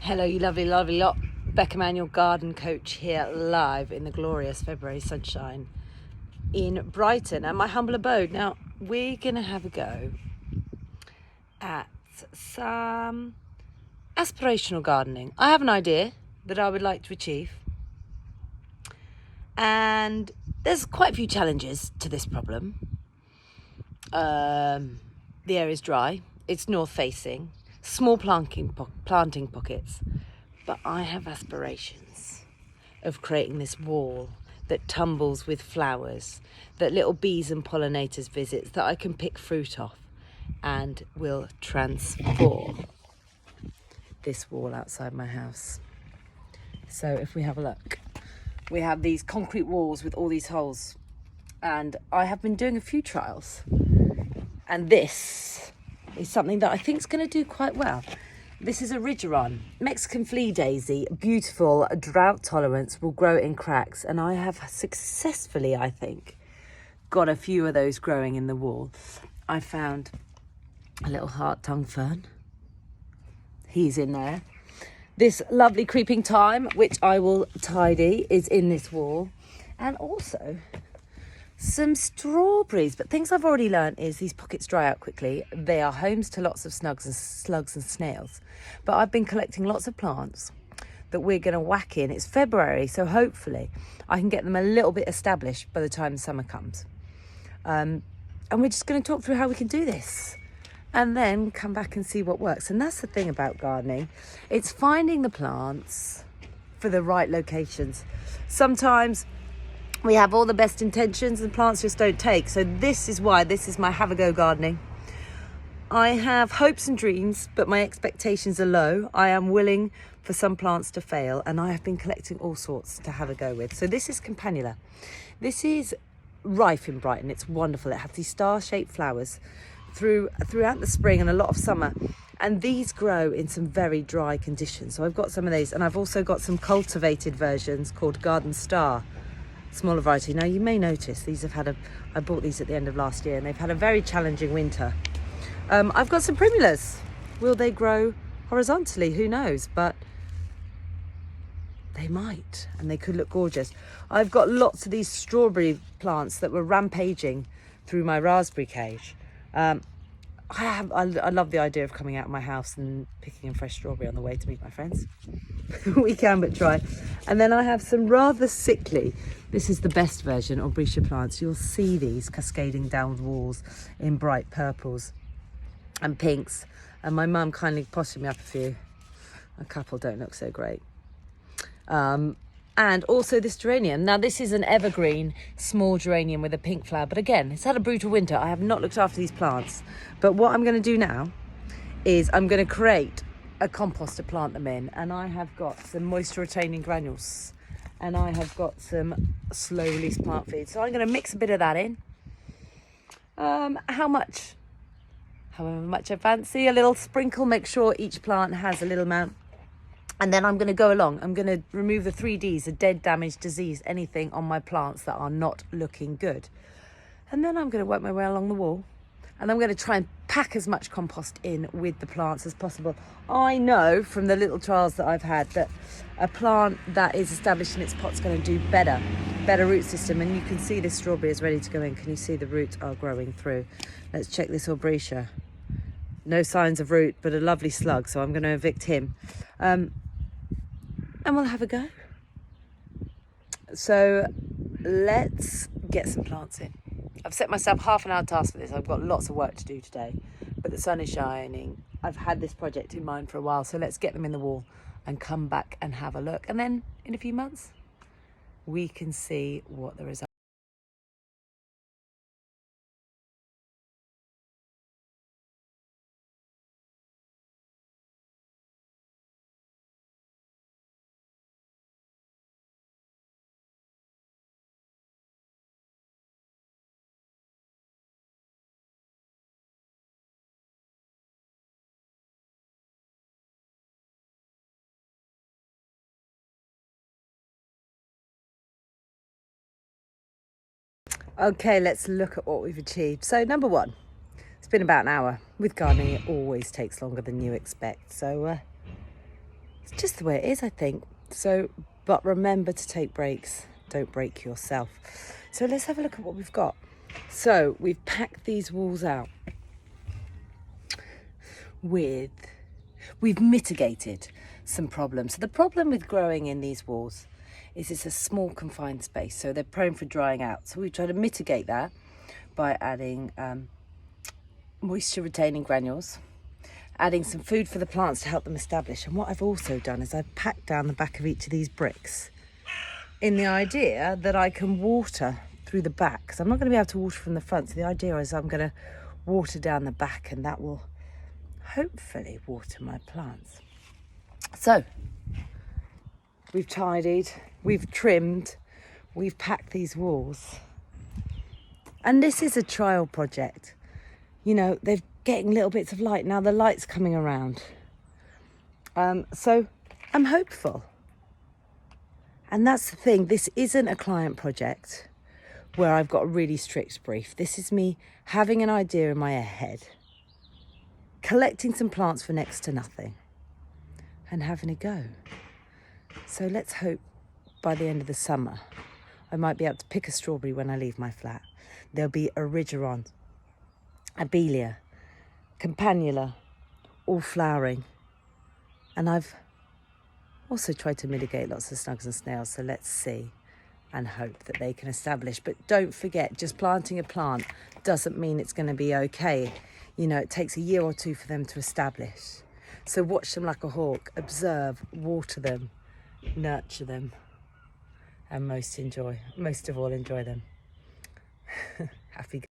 Hello, you lovely, lovely lot. Becca Manuel, garden coach here live in the glorious February sunshine in Brighton at my humble abode. Now, we're going to have a go at some aspirational gardening. I have an idea that I would like to achieve, and there's quite a few challenges to this problem. The area is dry, it's north facing, small planting pockets, but I have aspirations of creating this wall that tumbles with flowers, that little bees and pollinators visit, that I can pick fruit off and will transform this wall outside my house. So if we have a look, we have these concrete walls with all these holes, and I have been doing a few trials, and this is something that I think is going to do quite well. This is a Rigeron, Mexican flea daisy, beautiful, drought tolerance, will grow in cracks, and I have successfully, I think, got a few of those growing in the wall. I found a little heart tongue fern. He's in there. This lovely creeping thyme, which I will tidy, is in this wall, and also some strawberries. But things I've already learned is these pockets dry out quickly. They are homes to lots of slugs and snails. But I've been collecting lots of plants that we're going to whack in. It's February, so hopefully I can get them a little bit established by the time summer comes. And we're just going to talk through how we can do this and then come back and see what works. And that's the thing about gardening. It's finding the plants for the right locations. Sometimes we have all the best intentions and plants just don't take. So this is why this is my have a go gardening. I have hopes and dreams, but my expectations are low. I am willing for some plants to fail, and I have been collecting all sorts to have a go with. So this is Campanula. This is rife in Brighton. It's wonderful. It has these star-shaped flowers throughout the spring and a lot of summer. And these grow in some very dry conditions. So I've got some of these, and I've also got some cultivated versions called Garden Star. Smaller variety. Now you may notice these I bought these at the end of last year, and they've had a very challenging winter. I've got some primulas. Will they grow horizontally? Who knows, but they might, and they could look gorgeous. I've got lots of these strawberry plants that were rampaging through my raspberry cage. I love the idea of coming out of my house and picking a fresh strawberry on the way to meet my friends. We can but try. And then I have some rather sickly, this is the best version, Aubrietia plants. You'll see these cascading down the walls in bright purples and pinks. And my mum kindly potted me up a few. A couple don't look so great. And also this geranium. Now this is an evergreen small geranium with a pink flower, but again, it's had a brutal winter. I have not looked after these plants. But what I'm going to do now is I'm going to create a compost to plant them in, and I have got some moisture retaining granules, and I have got some slow release plant feed. So I'm going to mix a bit of that in. How much? However much I fancy. A little sprinkle, make sure each plant has a little amount. And then I'm going to go along. I'm going to remove the 3Ds, the dead, damaged, disease, anything on my plants that are not looking good. And then I'm going to work my way along the wall. And I'm going to try and pack as much compost in with the plants as possible. I know from the little trials that I've had that a plant that is established in its pot's going to do better root system. And you can see this strawberry is ready to go in. Can you see the roots are growing through? Let's check this Aubrietia. No signs of root, but a lovely slug. So I'm going to evict him. And we'll have a go. So let's get some plants in. I've set myself half an hour task for this. I've got lots of work to do today, but the sun is shining. I've had this project in mind for a while, so let's get them in the wall and come back and have a look. And then in a few months, we can see what the result. Okay, let's look at what we've achieved. So number one, it's been about an hour. With gardening, it always takes longer than you expect. So It's just the way it is, I think. So, but remember to take breaks. Don't break yourself. So let's have a look at what we've got. So we've packed these walls out we've mitigated some problems. So the problem with growing in these walls is it's a small confined space, so they're prone for drying out. So we try to mitigate that by adding moisture retaining granules, adding some food for the plants to help them establish. And what I've also done is I've packed down the back of each of these bricks in the idea that I can water through the back, because I'm not going to be able to water from the front. So the idea is I'm going to water down the back, and that will hopefully water my plants. So we've tidied, we've trimmed, we've packed these walls, and this is a trial project. You know, they're getting little bits of light now. The light's coming around, so I'm hopeful. And that's the thing, this isn't a client project where I've got a really strict brief. This is me having an idea in my head, collecting some plants for next to nothing, and having a go. So let's hope by the end of the summer I might be able to pick a strawberry when I leave my flat. There'll be Erigeron, Abelia, Campanula, all flowering. And I've also tried to mitigate lots of snugs and snails, so let's see and hope that they can establish. But don't forget, just planting a plant doesn't mean it's going to be okay. You know, it takes a year or two for them to establish. So watch them like a hawk, observe, water them, nurture them, and most of all, enjoy them. Happy